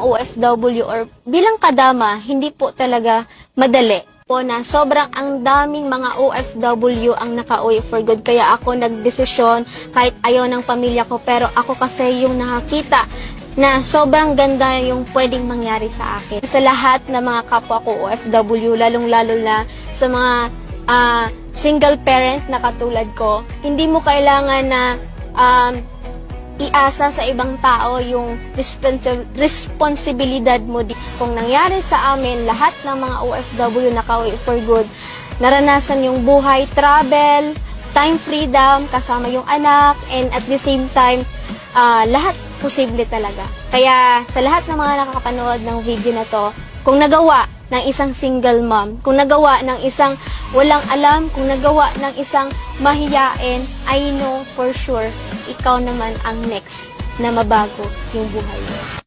bilang OFW or bilang kadama, hindi po talaga madali po na sobrang ang daming mga OFW ang nakauwi for good. Kaya ako nagdesisyon kahit ayaw ng pamilya ko, pero ako kasi yung nakakita na sobrang ganda yung pwedeng mangyari sa akin. Sa lahat ng mga kapwa ko OFW, lalong-lalo na sa mga single parent na katulad ko, hindi mo kailangan na iasa sa ibang tao yung responsibilidad mo. Kung nangyari sa amin, lahat ng mga OFW nakauwi for good, naranasan yung buhay, travel, time freedom, kasama yung anak, and at the same time, lahat posible talaga. Kaya sa lahat ng mga nakakapanood ng video na to, kung nagawa ng isang single mom, kung nagawa ng isang walang alam, kung nagawa ng isang mahiyain, I know for sure, ikaw naman ang next na mabago yung buhay mo.